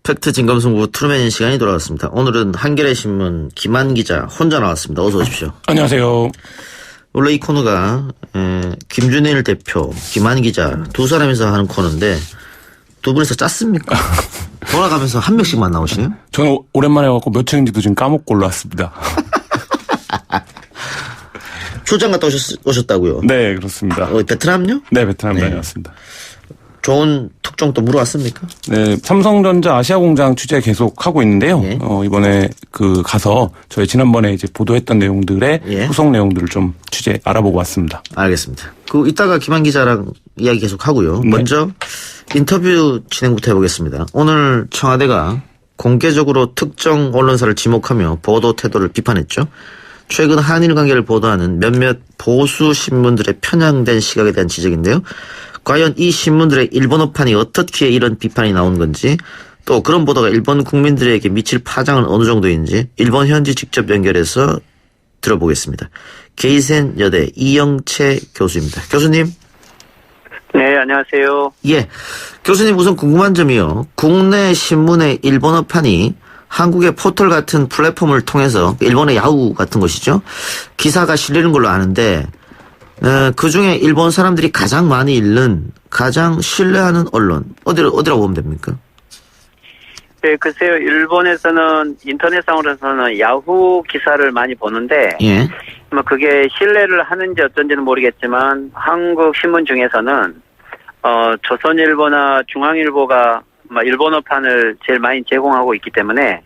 팩트 진검승부 트루맨 시간이 돌아왔습니다. 오늘은 한겨레 신문 김한 기자 혼자 나왔습니다. 어서 오십시오. 안녕하세요. 원래 이 코너가 김준일 대표, 김한 기자 두 사람이서 하는 코너인데 두 분이서 짰습니까? 돌아가면서 한 명씩만 나오시네요? 저는 오랜만에 와서 몇 층인지도 지금 까먹고 올라왔습니다. 출장 갔다 오셨다고요? 네, 그렇습니다. 베트남요? 네, 베트남 다녀왔습니다. 좋은 특종 또 물어왔습니까? 네, 삼성전자 아시아 공장 취재 계속 하고 있는데요. 예. 이번에 가서 저희 지난번에 이제 보도했던 내용들의 예. 후속 내용들을 좀 취재 알아보고 왔습니다. 알겠습니다. 이따가 김한 기자랑 이야기 계속 하고요. 네. 먼저 인터뷰 진행부터 해보겠습니다. 오늘 청와대가 공개적으로 특정 언론사를 지목하며 보도 태도를 비판했죠. 최근 한일 관계를 보도하는 몇몇 보수 신문들의 편향된 시각에 대한 지적인데요. 과연 이 신문들의 일본어판이 어떻게 이런 비판이 나온 건지, 또 그런 보도가 일본 국민들에게 미칠 파장은 어느 정도인지 일본 현지 직접 연결해서 들어보겠습니다. 게이센 여대 이영채 교수입니다. 교수님. 네, 안녕하세요. 예. 교수님, 우선 궁금한 점이요. 국내 신문의 일본어판이 한국의 포털 같은 플랫폼을 통해서 일본의 야후 같은 것이죠. 기사가 실리는 걸로 아는데 그중에 일본 사람들이 가장 많이 읽는, 가장 신뢰하는 언론 어디라고 보면 됩니까? 네, 글쎄요. 일본에서는 인터넷상으로서는 야후 기사를 많이 보는데 예. 그게 신뢰를 하는지 어쩐지는 모르겠지만 한국 신문 중에서는 조선일보나 중앙일보가 일본어판을 제일 많이 제공하고 있기 때문에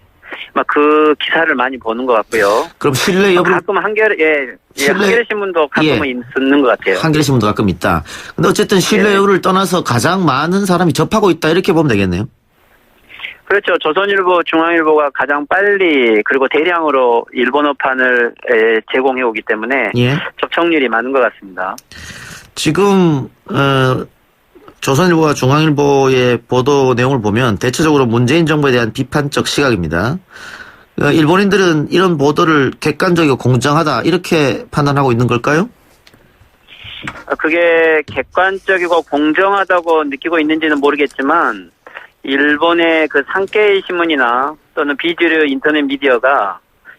그 기사를 많이 보는 것 같고요. 그럼 신뢰 여부 가끔 한겨레 신문도 가끔은 있는 것 같아요. 한겨레 신문도 가끔 있다. 근데 어쨌든 신뢰 여부를 떠나서 가장 많은 사람이 접하고 있다, 이렇게 보면 되겠네요. 그렇죠. 조선일보, 중앙일보가 가장 빨리 그리고 대량으로 일본어판을 제공해 오기 때문에 예. 접촉률이 많은 것 같습니다. 지금 조선일보와 중앙일보의 보도 내용을 보면 대체적으로 문재인 정부에 대한 비판적 시각입니다. 일본인들은 이런 보도를 객관적이고 공정하다, 이렇게 판단하고 있는 걸까요? 그게 객관적이고 공정하다고 느끼고 있는지는 모르겠지만 일본의 그 산케이 신문이나 또는 비주류 인터넷 미디어가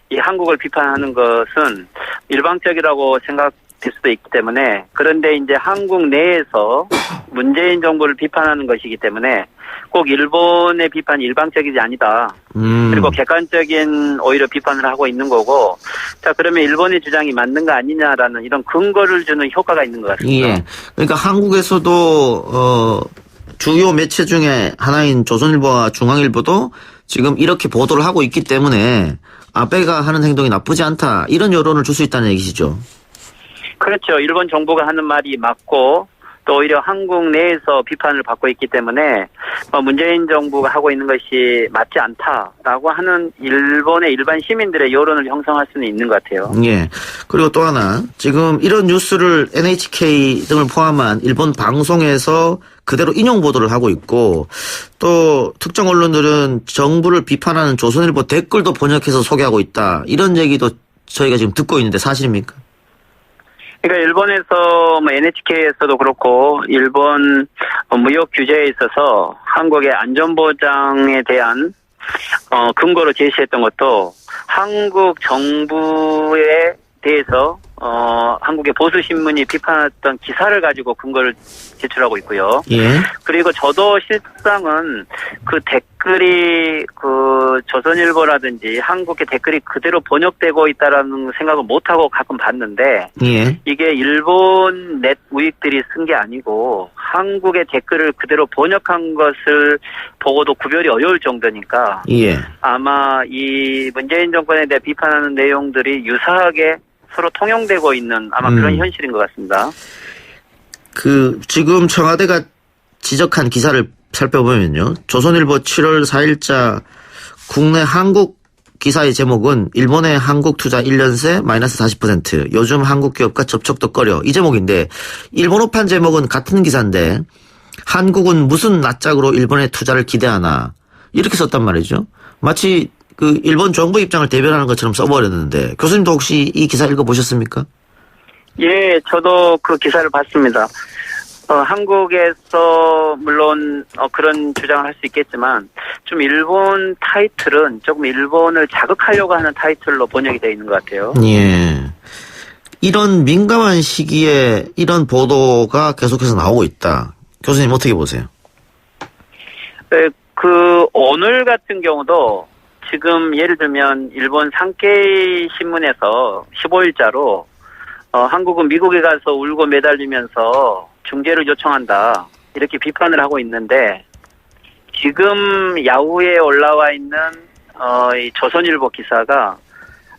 이 한국을 비판하는 것은 일방적이라고 생각될 수도 있기 때문에, 그런데 이제 한국 내에서 문재인 정부를 비판하는 것이기 때문에 꼭 일본의 비판이 일방적이지 아니다. 그리고 객관적인 오히려 비판을 하고 있는 거고, 자, 그러면 일본의 주장이 맞는 거 아니냐라는 이런 근거를 주는 효과가 있는 것 같습니다. 예. 그러니까 한국에서도 주요 매체 중에 하나인 조선일보와 중앙일보도 지금 이렇게 보도를 하고 있기 때문에 아베가 하는 행동이 나쁘지 않다, 이런 여론을 줄 수 있다는 얘기시죠? 그렇죠. 일본 정부가 하는 말이 맞고 또 오히려 한국 내에서 비판을 받고 있기 때문에 문재인 정부가 하고 있는 것이 맞지 않다라고 하는 일본의 일반 시민들의 여론을 형성할 수는 있는 것 같아요. 예. 그리고 또 하나, 지금 이런 뉴스를 NHK 등을 포함한 일본 방송에서 그대로 인용 보도를 하고 있고, 또 특정 언론들은 정부를 비판하는 조선일보 댓글도 번역해서 소개하고 있다, 이런 얘기도 저희가 지금 듣고 있는데 사실입니까? 그러니까 일본에서 NHK에서도 그렇고 일본 무역 규제에 있어서 한국의 안전보장에 대한 근거로 제시했던 것도 한국 정부에 대해서 한국의 보수 신문이 비판했던 기사를 가지고 근거를 제출하고 있고요. 예. 그리고 저도 실상은 그 댓글이 그 조선일보라든지 한국의 댓글이 그대로 번역되고 있다라는 생각을 못하고 가끔 봤는데, 예. 이게 일본 넷 우익들이 쓴 게 아니고 한국의 댓글을 그대로 번역한 것을 보고도 구별이 어려울 정도니까, 예. 아마 이 문재인 정권에 대해 비판하는 내용들이 유사하게 서로 통용되고 있는 아마 그런 현실인 것 같습니다. 지금 청와대가 지적한 기사를 살펴보면요. 조선일보 7월 4일자 국내 한국 기사의 제목은 일본의 한국 투자 1년 새 마이너스 40%, 요즘 한국 기업과 접촉도 꺼려, 이 제목인데, 일본어판 제목은 같은 기사인데 한국은 무슨 낯짝으로 일본의 투자를 기대하나, 이렇게 썼단 말이죠. 마치 일본 정부 입장을 대변하는 것처럼 써버렸는데, 교수님도 혹시 이 기사 읽어보셨습니까? 예, 저도 그 기사를 봤습니다. 한국에서 물론 그런 주장을 할 수 있겠지만 좀 일본 타이틀은 조금 일본을 자극하려고 하는 타이틀로 번역이 되어 있는 것 같아요. 예. 이런 민감한 시기에 이런 보도가 계속해서 나오고 있다. 교수님 어떻게 보세요? 네, 오늘 같은 경우도 지금 예를 들면 일본 산케이 신문에서 15일자로 한국은 미국에 가서 울고 매달리면서 중재를 요청한다. 이렇게 비판을 하고 있는데 지금 야후에 올라와 있는 이 조선일보 기사가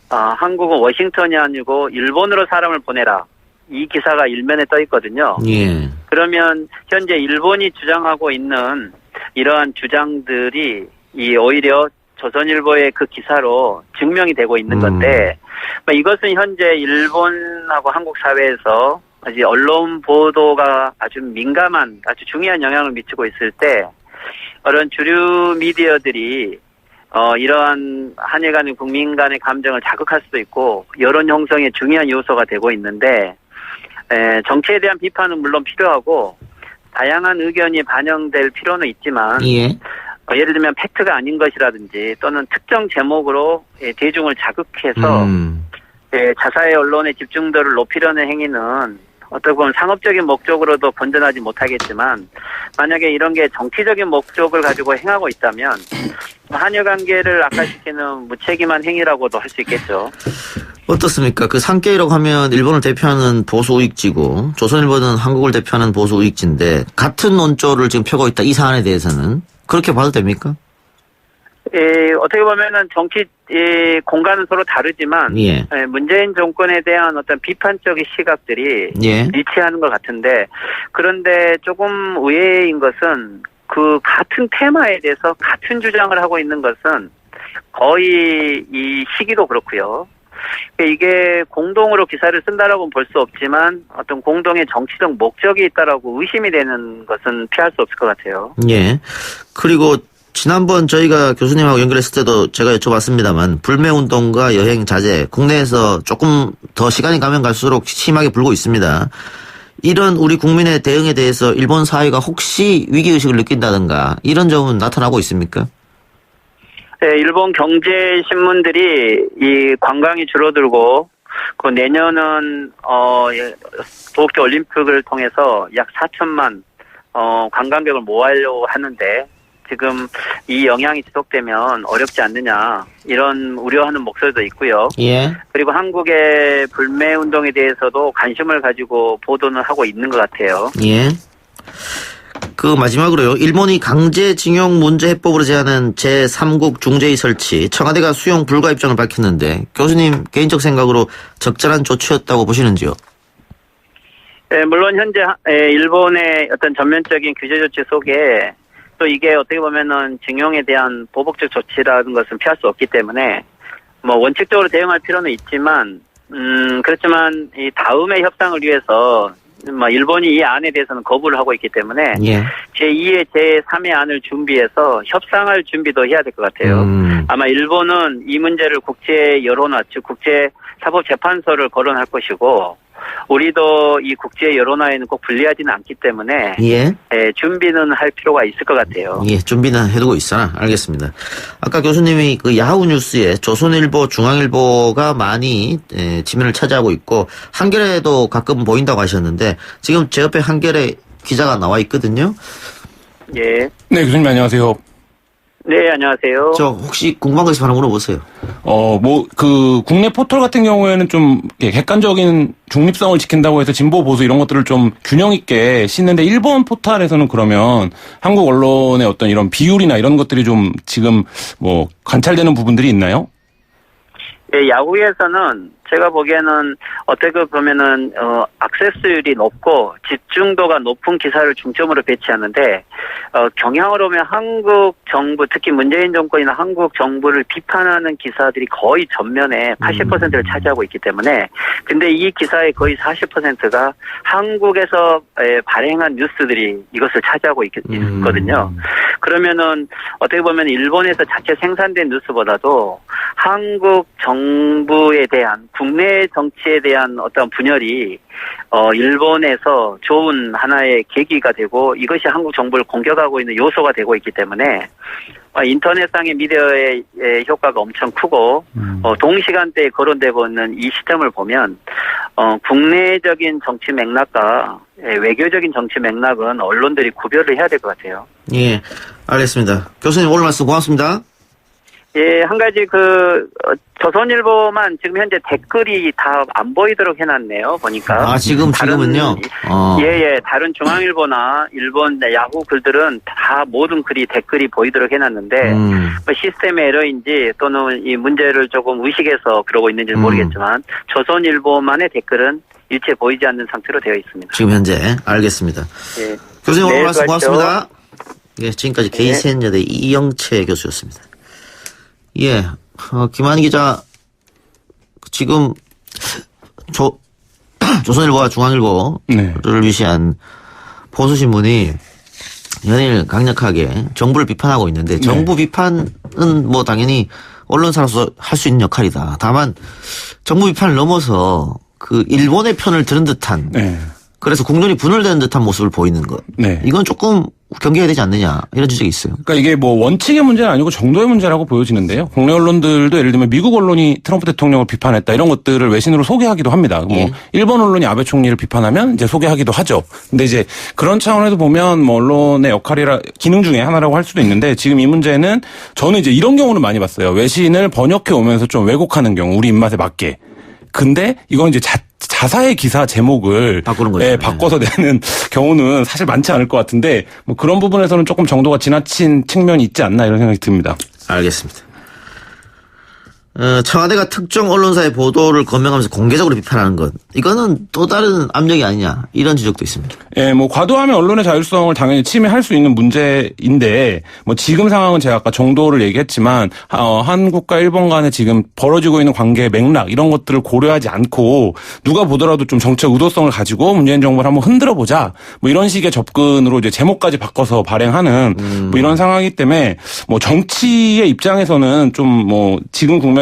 한국은 워싱턴이 아니고 일본으로 사람을 보내라. 이 기사가 일면에 떠 있거든요. 예. 그러면 현재 일본이 주장하고 있는 이러한 주장들이 오히려 조선일보의 그 기사로 증명이 되고 있는 건데 이것은 현재 일본하고 한국 사회에서 아직 언론 보도가 아주 민감한 아주 중요한 영향을 미치고 있을 때 그런 주류 미디어들이 이러한 한일 간의 국민 간의 감정을 자극할 수도 있고 여론 형성의 중요한 요소가 되고 있는데 정치에 대한 비판은 물론 필요하고 다양한 의견이 반영될 필요는 있지만 예. 예를 들면 팩트가 아닌 것이라든지 또는 특정 제목으로 대중을 자극해서 자사의 언론의 집중도를 높이려는 행위는 어떻게 보면 상업적인 목적으로도 번전하지 못하겠지만 만약에 이런 게 정치적인 목적을 가지고 행하고 있다면 한일 관계를 악화시키는 무책임한 행위라고도 할 수 있겠죠. 어떻습니까? 그 산케이라고 하면 일본을 대표하는 보수 우익지고 조선일보는 한국을 대표하는 보수 우익지인데 같은 논조를 지금 펴고 있다. 이 사안에 대해서는 그렇게 봐도 됩니까? 어떻게 보면은 정치 공간은 서로 다르지만 예. 문재인 정권에 대한 어떤 비판적인 시각들이 예. 일치하는 것 같은데 그런데 조금 의외인 것은 그 같은 테마에 대해서 같은 주장을 하고 있는 것은 거의 이 시기도 그렇고요. 이게 공동으로 기사를 쓴다라고는 볼 수 없지만 어떤 공동의 정치적 목적이 있다라고 의심이 되는 것은 피할 수 없을 것 같아요. 예. 그리고 지난번 저희가 교수님하고 연결했을 때도 제가 여쭤봤습니다만 불매운동과 여행 자제 국내에서 조금 더 시간이 가면 갈수록 심하게 불고 있습니다. 이런 우리 국민의 대응에 대해서 일본 사회가 혹시 위기의식을 느낀다든가 이런 점은 나타나고 있습니까? 네, 일본 경제신문들이 이 관광이 줄어들고 그 내년은 도쿄 올림픽을 통해서 약 4천만 관광객을 모으려고 하는데 지금 이 영향이 지속되면 어렵지 않느냐 이런 우려하는 목소리도 있고요. 예. 그리고 한국의 불매 운동에 대해서도 관심을 가지고 보도는 하고 있는 것 같아요. 예. 그 마지막으로요. 일본이 강제징용 문제 해법으로 제안한 제3국 중재위 설치 청와대가 수용 불가 입장을 밝혔는데 교수님 개인적 생각으로 적절한 조치였다고 보시는지요? 네, 물론 현재 일본의 어떤 전면적인 규제 조치 속에 또 이게 어떻게 보면은 징용에 대한 보복적 조치라는 것은 피할 수 없기 때문에 뭐 원칙적으로 대응할 필요는 있지만 그렇지만 이 다음의 협상을 위해서 일본이 이 안에 대해서는 거부를 하고 있기 때문에 예. 제2의 제3의 안을 준비해서 협상할 준비도 해야 될 것 같아요. 아마 일본은 이 문제를 국제 여론화 즉 국제 사법재판소를 거론할 것이고 우리도 이 국제 여론화에는 꼭 불리하지는 않기 때문에 예. 준비는 할 필요가 있을 것 같아요. 예, 준비는 해두고 있어라. 알겠습니다. 아까 교수님이 그 야후 뉴스에 조선일보, 중앙일보가 많이 지면을 차지하고 있고 한겨레도 가끔 보인다고 하셨는데 지금 제 옆에 한겨레 기자가 나와 있거든요. 예. 네, 교수님 안녕하세요. 네, 안녕하세요. 저 혹시 궁금한 거 있으면 하나 물어보세요. 국내 포털 같은 경우에는 좀 객관적인 중립성을 지킨다고 해서 진보 보수 이런 것들을 좀 균형 있게 싣는데 일본 포털에서는 그러면 한국 언론의 어떤 이런 비율이나 이런 것들이 좀 지금 관찰되는 부분들이 있나요? 예, 야후에서는 제가 보기에는 어떻게 보면은 액세스율이 높고 집중도가 높은 기사를 중점으로 배치하는데 경향으로 보면 한국 정부, 특히 문재인 정권이나 한국 정부를 비판하는 기사들이 거의 전면에 80%를 차지하고 있기 때문에, 근데 이 기사의 거의 40%가 한국에서 발행한 뉴스들이 이것을 차지하고 있거든요. 그러면은 어떻게 보면 일본에서 자체 생산된 뉴스보다도 한국 정부에 대한, 국내 정치에 대한 어떤 분열이 일본에서 좋은 하나의 계기가 되고, 이것이 한국 정부를 공격하고 있는 요소가 되고 있기 때문에 인터넷상의 미디어의 효과가 엄청 크고, 동시간대에 거론되고 있는 이 시점을 보면 국내적인 정치 맥락과 외교적인 정치 맥락은 언론들이 구별을 해야 될 것 같아요. 예, 알겠습니다. 교수님 오늘 말씀 고맙습니다. 예, 한 가지 조선일보만 지금 현재 댓글이 다 안 보이도록 해놨네요, 보니까. 지금은요? 예, 다른 중앙일보나 일본 야후 글들은 다 모든 댓글이 보이도록 해놨는데, 시스템의 에러인지 또는 이 문제를 조금 의식해서 그러고 있는지는 모르겠지만, 조선일보만의 댓글은 일체 보이지 않는 상태로 되어 있습니다. 지금 현재, 알겠습니다. 예. 교수님 오늘 말씀 수고하십시오. 고맙습니다. 예, 지금까지 게이센여대 이영채 교수였습니다. 예, 김한희 기자, 지금, 조선일보와 중앙일보를 위시한 보수신문이 연일 강력하게 정부를 비판하고 있는데, 정부 비판은 뭐 당연히 언론사로서 할 수 있는 역할이다. 다만, 정부 비판을 넘어서 일본의 편을 들은 듯한, 그래서 국론이 분열되는 듯한 모습을 보이는 것. 이건 조금 경계해야 되지 않느냐, 이런 지적이 있어요. 그러니까 이게 뭐 원칙의 문제는 아니고 정도의 문제라고 보여지는데요. 국내 언론들도 예를 들면 미국 언론이 트럼프 대통령을 비판했다 이런 것들을 외신으로 소개하기도 합니다. 뭐 일본 언론이 아베 총리를 비판하면 이제 소개하기도 하죠. 근데 이제 그런 차원에서 보면 뭐 언론의 기능 중에 하나라고 할 수도 있는데, 지금 이 문제는 저는 이제 이런 경우는 많이 봤어요. 외신을 번역해 오면서 좀 왜곡하는 경우, 우리 입맛에 맞게. 근데 이건 이제 자사의 기사 제목을 바꾸는 거죠. 바꿔서 내는 경우는 사실 많지 않을 것 같은데, 뭐 그런 부분에서는 조금 정도가 지나친 측면이 있지 않나 이런 생각이 듭니다. 알겠습니다. 청와대가 특정 언론사의 보도를 검명하면서 공개적으로 비판하는 것, 이거는 또 다른 압력이 아니냐, 이런 지적도 있습니다. 예, 뭐 과도하면 언론의 자율성을 당연히 침해할 수 있는 문제인데, 뭐 지금 상황은 제가 아까 정도를 얘기했지만 한국과 일본 간에 지금 벌어지고 있는 관계의 맥락 이런 것들을 고려하지 않고 누가 보더라도 좀 정책 의도성을 가지고 문재인 정부를 한번 흔들어 보자, 뭐 이런 식의 접근으로 이제 제목까지 바꿔서 발행하는 뭐 이런 상황이기 때문에, 뭐 정치의 입장에서는 좀 뭐 지금 국면에서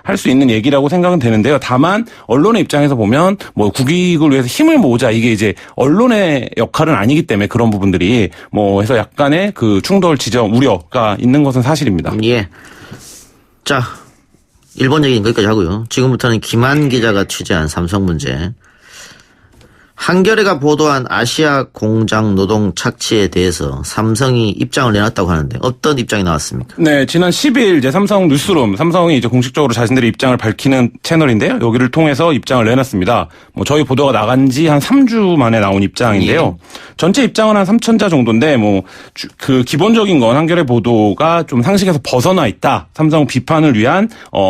할 수 있는 얘기라고 생각은 되는데요. 다만 언론의 입장에서 보면 뭐 국익을 위해서 힘을 모으자, 이게 이제 언론의 역할은 아니기 때문에 그런 부분들이 뭐 해서 약간의 충돌 지점, 우려가 있는 것은 사실입니다. 예. 자, 일본 얘기는 거기까지 하고요. 지금부터는 김한 기자가 취재한 삼성 문제. 한겨레가 보도한 아시아 공장 노동 착취에 대해서 삼성이 입장을 내놨다고 하는데 어떤 입장이 나왔습니까? 네, 지난 10일 이제 삼성 뉴스룸, 삼성이 이제 공식적으로 자신들의 입장을 밝히는 채널인데요. 여기를 통해서 입장을 내놨습니다. 뭐 저희 보도가 나간 지 한 3주 만에 나온 입장인데요. 전체 입장은 한 3,000자 정도인데, 뭐 기본적인 건 한겨레 보도가 좀 상식에서 벗어나 있다, 삼성 비판을 위한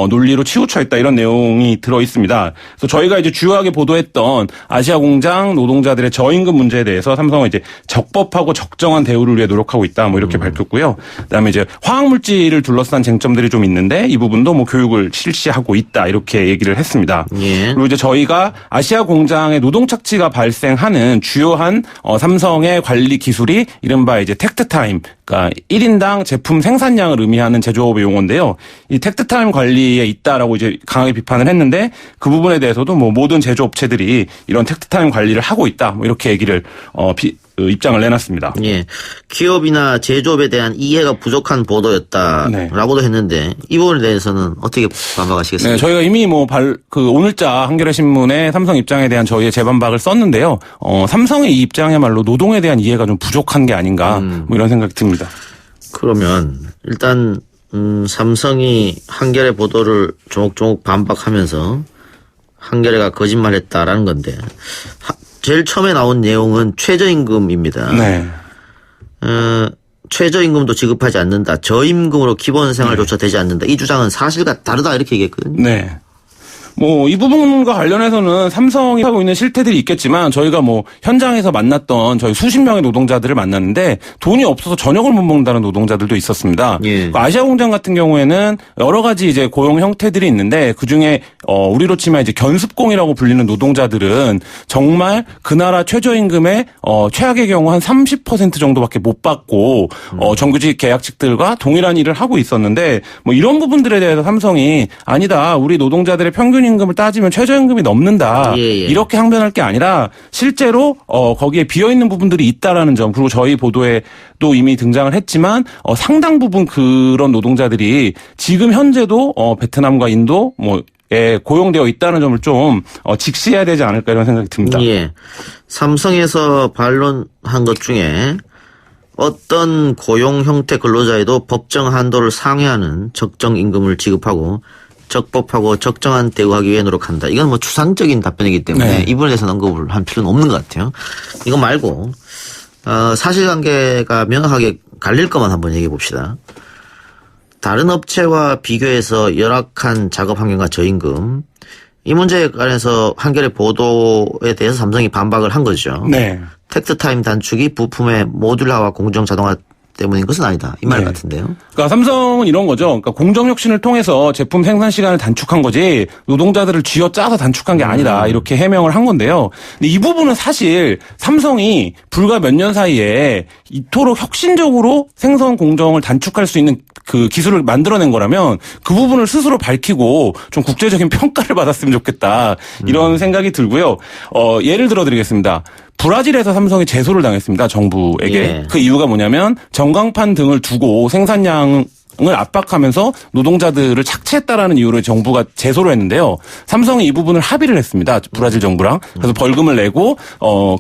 논리로 치우쳐 있다, 이런 내용이 들어 있습니다. 그래서 저희가 이제 주요하게 보도했던 아시아 공장 노동자들의 저임금 문제에 대해서 삼성은 이제 적법하고 적정한 대우를 위해 노력하고 있다, 뭐 이렇게 밝혔고요. 그다음에 이제 화학물질을 둘러싼 쟁점들이 좀 있는데 이 부분도 뭐 교육을 실시하고 있다, 이렇게 얘기를 했습니다. 그리고 이제 저희가 아시아 공장의 노동 착취가 발생하는 주요한 삼성의 관리 기술이 이른바 이제 텍트타임, 그러니까 1인당 제품 생산량을 의미하는 제조업의 용어인데요. 이 텍트타임 관리에 있다라고 이제 강하게 비판을 했는데, 그 부분에 대해서도 뭐 모든 제조업체들이 이런 텍트타임 관리를 하고 있다, 뭐 이렇게 얘기를 입장을 내놨습니다. 예, 기업이나 제조업에 대한 이해가 부족한 보도였다라고도 했는데 이 부분에 대해서는 어떻게 반박하시겠습니까? 네, 저희가 이미 뭐 오늘자 한겨레 신문에 삼성 입장에 대한 저희의 재반박을 썼는데요. 삼성의 이 입장이야말로 노동에 대한 이해가 좀 부족한 게 아닌가, 뭐 이런 생각이 듭니다. 그러면 일단 삼성이 한겨레 보도를 조목조목 반박하면서 한겨레가 거짓말했다라는 건데, 제일 처음에 나온 내용은 최저임금입니다. 네. 최저임금도 지급하지 않는다, 저임금으로 기본생활조차 되지 않는다, 이 주장은 사실과 다르다, 이렇게 얘기했거든요. 네. 뭐 이 부분과 관련해서는 삼성이 하고 있는 실태들이 있겠지만 저희가 뭐 현장에서 만났던 저희 수십 명의 노동자들을 만났는데 돈이 없어서 저녁을 못 먹는다는 노동자들도 있었습니다. 예. 아시아공장 같은 경우에는 여러 가지 이제 고용 형태들이 있는데 그 중에 우리로 치면 이제 견습공이라고 불리는 노동자들은 정말 그 나라 최저임금의 최악의 경우 한 30% 정도밖에 못 받고 정규직 계약직들과 동일한 일을 하고 있었는데 뭐 이런 부분들에 대해서 삼성이 아니다. 우리 노동자들의 평균 임금을 따지면 최저임금이 넘는다. 예. 이렇게 항변할 게 아니라 실제로 거기에 비어 있는 부분들이 있다라는 점 그리고 저희 보도에도 이미 등장을 했지만 상당 부분 그런 노동자들이 지금 현재도 베트남과 인도 에 고용되어 있다는 점을 좀 직시해야 되지 않을까 이런 생각이 듭니다. 예. 삼성에서 반론한 것 중에 어떤 고용 형태 근로자에도 법정 한도를 상회하는 적정 임금을 지급하고 적법하고 적정한 대우하기 위해 노력한다. 이건 뭐 추상적인 답변이기 때문에 네. 이 부분에 대해서 언급을 할 필요는 없는 것 같아요. 이거 말고 사실관계가 명확하게 갈릴 것만 한번 얘기해 봅시다. 다른 업체와 비교해서 열악한 작업 환경과 저임금 이 문제에 관해서 한겨레 보도에 대해서 삼성이 반박을 한 거죠. 네. 텍트타임 단축이 부품의 모듈화와 공정 자동화 때문인 것은 아니다. 이 말 네. 같은데요. 그러니까 삼성은 이런 거죠. 그러니까 공정 혁신을 통해서 제품 생산 시간을 단축한 거지 노동자들을 쥐어짜서 단축한 게 아니다. 이렇게 해명을 한 건데요. 근데 이 부분은 사실 삼성이 불과 몇 년 사이에 이토록 혁신적으로 생산 공정을 단축할 수 있는 그 기술을 만들어낸 거라면 그 부분을 스스로 밝히고 좀 국제적인 평가를 받았으면 좋겠다. 이런 생각이 들고요. 예를 들어 드리겠습니다. 브라질에서 삼성이 제소를 당했습니다. 정부에게. 예. 그 이유가 뭐냐면 전광판 등을 두고 생산량을 압박하면서 노동자들을 착취했다라는 이유로 정부가 제소를 했는데요. 삼성이 이 부분을 합의를 했습니다. 브라질 정부랑. 그래서 벌금을 내고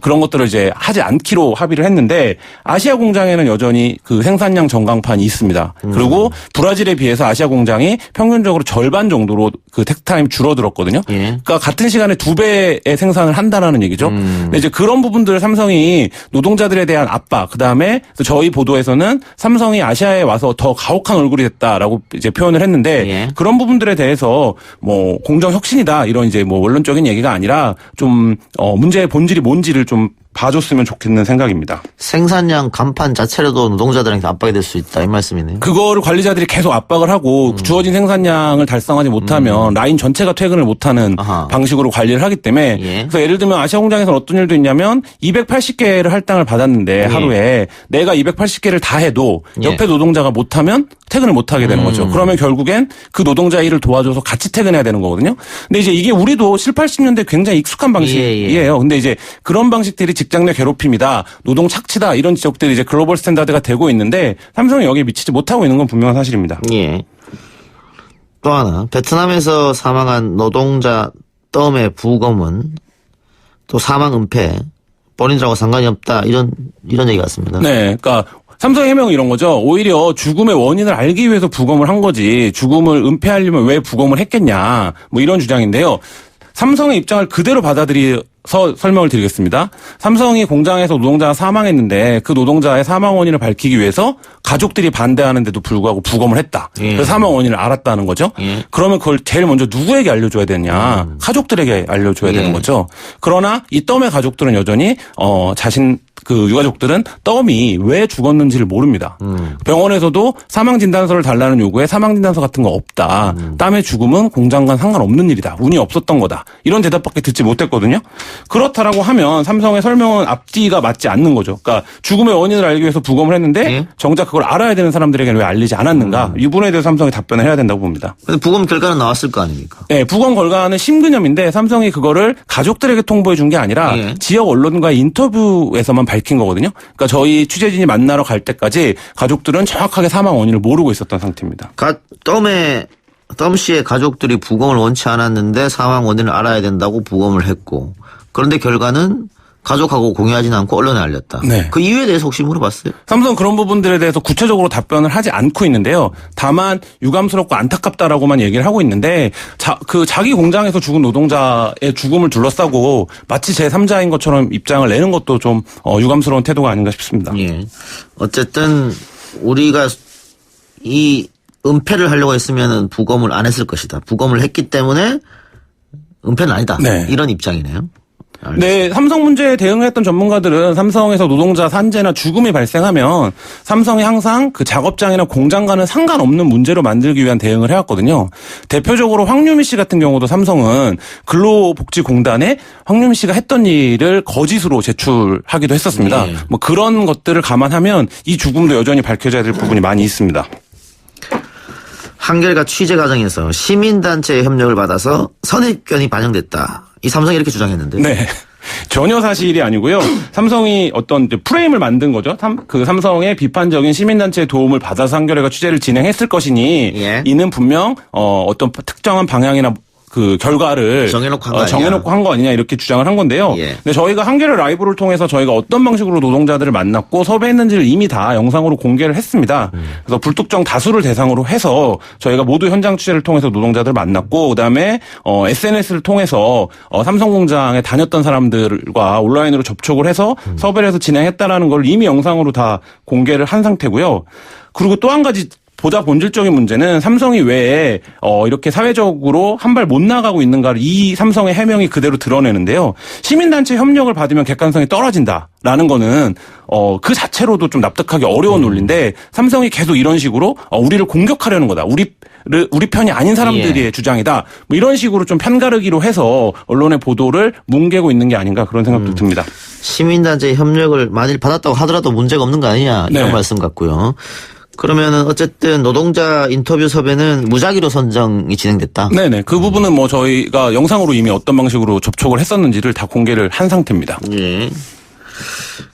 그런 것들을 이제 하지 않기로 합의를 했는데 아시아 공장에는 여전히 그 생산량 전광판이 있습니다. 그리고 브라질에 비해서 아시아 공장이 평균적으로 절반 정도로 그 텍타임이 줄어들었거든요. 예. 그러니까 같은 시간에 2배의 생산을 한다라는 얘기죠. 근데 이제 그런 부분들을 삼성이 노동자들에 대한 압박, 그다음에 저희 보도에서는 삼성이 아시아에 와서 더 가혹한 얼굴이 됐다라고 이제 표현을 했는데 예. 그런 부분들에 대해서 뭐 공정 혁신이다 이런 이제 뭐 원론적인 얘기가 아니라 좀 문제의 본질이 뭔지를 좀 봐줬으면 좋겠는 생각입니다. 생산량 간판 자체로도 노동자들한테 압박이 될 수 있다. 이 말씀이네요. 그거를 관리자들이 계속 압박을 하고 주어진 생산량을 달성하지 못하면 라인 전체가 퇴근을 못하는 아하. 방식으로 관리를 하기 때문에 예. 그래서 예를 들면 아시아 공장에서는 어떤 일도 있냐면 280개를 할당을 받았는데 하루에 내가 280개를 다 해도 예. 옆에 노동자가 못하면 퇴근을 못하게 되는 거죠. 그러면 결국엔 그 노동자 일을 도와줘서 같이 퇴근해야 되는 거거든요. 근데 이제 이게 우리도 7, 80년대 굉장히 익숙한 방식이에요. 근데 이제 그런 방식들이 직장 내 괴롭힘이다, 노동 착취다 이런 지적들이 이제 글로벌 스탠다드가 되고 있는데 삼성이 여기에 미치지 못하고 있는 건 분명한 사실입니다. 예. 또 하나 베트남에서 사망한 노동자 덤의 부검은 또 사망 은폐 본인들하고 상관이 없다 이런 얘기 같습니다. 네, 그러니까 삼성의 해명은 이런 거죠. 오히려 죽음의 원인을 알기 위해서 부검을 한 거지 죽음을 은폐하려면 왜 부검을 했겠냐 뭐 이런 주장인데요. 삼성의 입장을 그대로 받아들여서 설명을 드리겠습니다. 삼성이 공장에서 노동자가 사망했는데 그 노동자의 사망 원인을 밝히기 위해서 가족들이 반대하는데도 불구하고 부검을 했다. 예. 그래서 사망 원인을 알았다는 거죠. 예. 그러면 그걸 제일 먼저 누구에게 알려줘야 되냐. 가족들에게 알려줘야 예. 되는 거죠. 그러나 이 덤의 가족들은 여전히 자신 그 유가족들은 덤이 왜 죽었는지를 모릅니다. 병원에서도 사망진단서를 달라는 요구에 사망진단서 같은 거 없다. 땀의 죽음은 공장과 상관없는 일이다. 운이 없었던 거다. 이런 대답밖에 듣지 못했거든요. 그렇다라고 하면 삼성의 설명은 앞뒤가 맞지 않는 거죠. 그러니까 죽음의 원인을 알기 위해서 부검을 했는데 예? 정작 그걸 알아야 되는 사람들에게는 왜 알리지 않았는가. 이 부분에 대해서 삼성이 답변을 해야 된다고 봅니다. 근데 부검 결과는 나왔을 거 아닙니까? 네, 부검 결과는 심근염인데 삼성이 그거를 가족들에게 통보해 준 게 아니라 예. 지역 언론과의 인터뷰에서만 밝힌 거거든요. 그러니까 저희 취재진이 만나러 갈 때까지 가족들은 정확하게 사망 원인을 모르고 있었던 상태입니다. 덤 씨의 가족들이 부검을 원치 않았는데 사망 원인을 알아야 된다고 부검을 했고 그런데 결과는 가족하고 공유하지는 않고 언론에 알렸다. 네. 그 이유에 대해서 혹시 물어봤어요? 삼성 그런 부분들에 대해서 구체적으로 답변을 하지 않고 있는데요. 다만 유감스럽고 안타깝다라고만 얘기를 하고 있는데 자기 공장에서 죽은 노동자의 죽음을 둘러싸고 마치 제3자인 것처럼 입장을 내는 것도 좀 유감스러운 태도가 아닌가 싶습니다. 예. 어쨌든 우리가 이 은폐를 하려고 했으면은 부검을 안 했을 것이다. 부검을 했기 때문에 은폐는 아니다. 네. 이런 입장이네요. 네, 삼성 문제에 대응했던 전문가들은 삼성에서 노동자 산재나 죽음이 발생하면 삼성이 항상 그 작업장이나 공장과는 상관없는 문제로 만들기 위한 대응을 해왔거든요. 대표적으로 황유미 씨 같은 경우도 삼성은 근로복지공단에 황유미 씨가 했던 일을 거짓으로 제출하기도 했었습니다. 네. 뭐 그런 것들을 감안하면 이 죽음도 여전히 밝혀져야 될 부분이 많이 있습니다. 한결과 취재 과정에서 시민단체의 협력을 받아서 선입견이 반영됐다. 이 삼성이 이렇게 주장했는데. 네. 전혀 사실이 아니고요. 삼성이 어떤 이제 프레임을 만든 거죠. 그 삼성의 비판적인 시민단체의 도움을 받아서 한겨레가 취재를 진행했을 것이니 예. 이는 분명 어떤 특정한 방향이나 그 결과를 정해놓고 한 거 아니냐. 정해놓고 한 거 아니냐 이렇게 주장을 한 건데요. 예. 근데 저희가 한겨레 라이브를 통해서 저희가 어떤 방식으로 노동자들을 만났고 섭외했는지를 이미 다 영상으로 공개를 했습니다. 그래서 불특정 다수를 대상으로 해서 저희가 모두 현장 취재를 통해서 노동자들을 만났고 그다음에 SNS를 통해서 삼성 공장에 다녔던 사람들과 온라인으로 접촉을 해서 섭외를 해서 진행했다라는 걸 이미 영상으로 다 공개를 한 상태고요. 그리고 또 한 가지 보다 본질적인 문제는 삼성이 왜 이렇게 사회적으로 한 발 못 나가고 있는가를 이 삼성의 해명이 그대로 드러내는데요. 시민단체 협력을 받으면 객관성이 떨어진다라는 거는 그 자체로도 좀 납득하기 어려운 논리인데 삼성이 계속 이런 식으로 우리를 공격하려는 거다. 우리 편이 아닌 사람들의 예. 주장이다. 뭐 이런 식으로 좀 편가르기로 해서 언론의 보도를 뭉개고 있는 게 아닌가 그런 생각도 듭니다. 시민단체의 협력을 만일 받았다고 하더라도 문제가 없는 거 아니냐 이런 네. 말씀 같고요. 그러면은 어쨌든 노동자 인터뷰 섭외는 무작위로 선정이 진행됐다. 네네. 그 부분은 뭐 저희가 영상으로 이미 어떤 방식으로 접촉을 했었는지를 다 공개를 한 상태입니다. 예.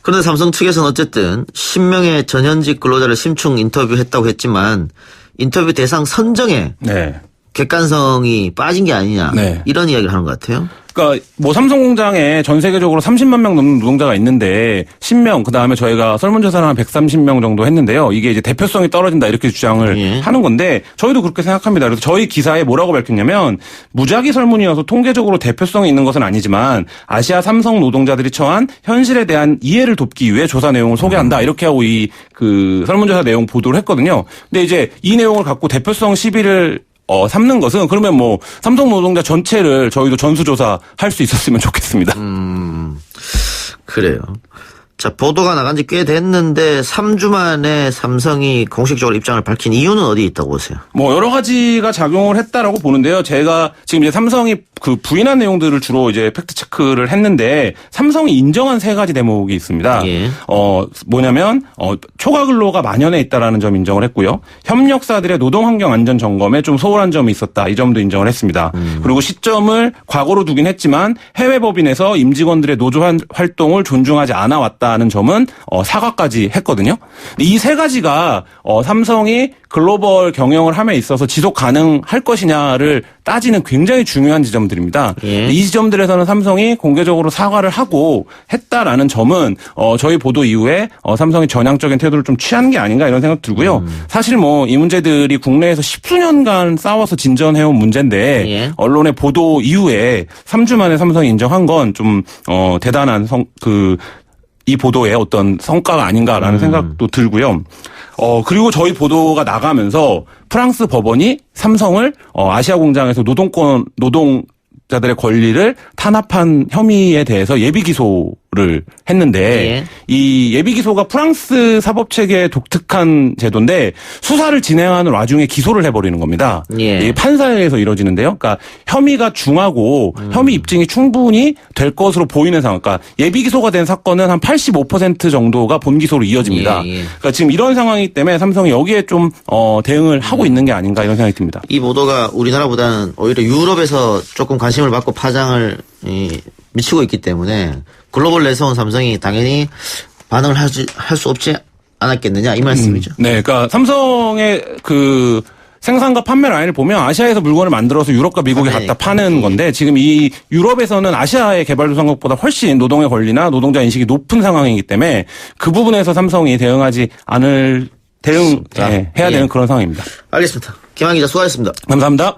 그런데 삼성 측에서는 어쨌든 10명의 전현직 근로자를 심층 인터뷰했다고 했지만 인터뷰 대상 선정에 네. 객관성이 빠진 게 아니냐 네. 이런 이야기를 하는 것 같아요. 그러니까 뭐 삼성 공장에 전 세계적으로 30만 명 넘는 노동자가 있는데 10명 그다음에 저희가 설문조사를 한 130명 정도 했는데요. 이게 이제 대표성이 떨어진다 이렇게 주장을 예. 하는 건데 저희도 그렇게 생각합니다. 그래서 저희 기사에 뭐라고 밝혔냐면 무작위 설문이어서 통계적으로 대표성이 있는 것은 아니지만 아시아 삼성 노동자들이 처한 현실에 대한 이해를 돕기 위해 조사 내용을 소개한다 이렇게 하고 이 그 설문조사 내용 보도를 했거든요. 근데 이제 이 내용을 갖고 대표성 시비를 삼는 것은 그러면 뭐 삼성 노동자 전체를 저희도 전수조사 할 수 있었으면 좋겠습니다. 그래요. 자, 보도가 나간 지 꽤 됐는데 3주 만에 삼성이 공식적으로 입장을 밝힌 이유는 어디에 있다고 보세요? 뭐 여러 가지가 작용을 했다라고 보는데요. 제가 지금 이제 삼성이 그 부인한 내용들을 주로 이제 팩트 체크를 했는데 삼성이 인정한 세 가지 대목이 있습니다. 예. 뭐냐면 초과 근로가 만연해 있다라는 점 인정을 했고요. 협력사들의 노동 환경 안전 점검에 좀 소홀한 점이 있었다. 이 점도 인정을 했습니다. 그리고 시점을 과거로 두긴 했지만 해외 법인에서 임직원들의 노조 활동을 존중하지 않아 왔다는 점은 사과까지 했거든요. 이 세 가지가 삼성이 글로벌 경영을 함에 있어서 지속 가능할 것이냐를 따지는 굉장히 중요한 지점들입니다. 예. 이 지점들에서는 삼성이 공개적으로 사과를 하고 했다라는 점은 저희 보도 이후에 삼성이 전향적인 태도를 좀 취한 게 아닌가 이런 생각 들고요. 사실 뭐 이 문제들이 국내에서 10수년간 싸워서 진전해온 문제인데 예. 언론의 보도 이후에 3주 만에 삼성이 인정한 건 좀 대단한 이 보도의 어떤 성과가 아닌가라는 생각도 들고요. 그리고 저희 보도가 나가면서 프랑스 법원이 삼성을 아시아 공장에서 노동자들의 권리를 탄압한 혐의에 대해서 예비 기소를 했는데 예. 이 예비 기소가 프랑스 사법 체계의 독특한 제도인데 수사를 진행하는 와중에 기소를 해버리는 겁니다. 예. 이게 판사에서 이루어지는데요. 그러니까 혐의가 중하고 혐의 입증이 충분히 될 것으로 보이는 상황. 그러니까 예비 기소가 된 사건은 한 85% 정도가 본 기소로 이어집니다. 예, 예. 그러니까 지금 이런 상황이기 때문에 삼성이 여기에 좀 대응을 하고 있는 게 아닌가 이런 생각이 듭니다. 이 보도가 우리나라보다는 오히려 유럽에서 조금 관심을 받고 파장을 미치고 있기 때문에 글로벌 내세운 삼성이 당연히 반응을 할 수 없지 않았겠느냐 이 말씀이죠. 네, 그러니까 삼성의 그 생산과 판매 라인을 보면 아시아에서 물건을 만들어서 유럽과 미국에 갖다 파는 건데 지금 이 유럽에서는 아시아의 개발도상국보다 훨씬 노동의 권리나 노동자 인식이 높은 상황이기 때문에 그 부분에서 삼성이 대응하지 않을 해야 되는 그런 상황입니다. 알겠습니다. 김한 기자 수고하셨습니다. 감사합니다.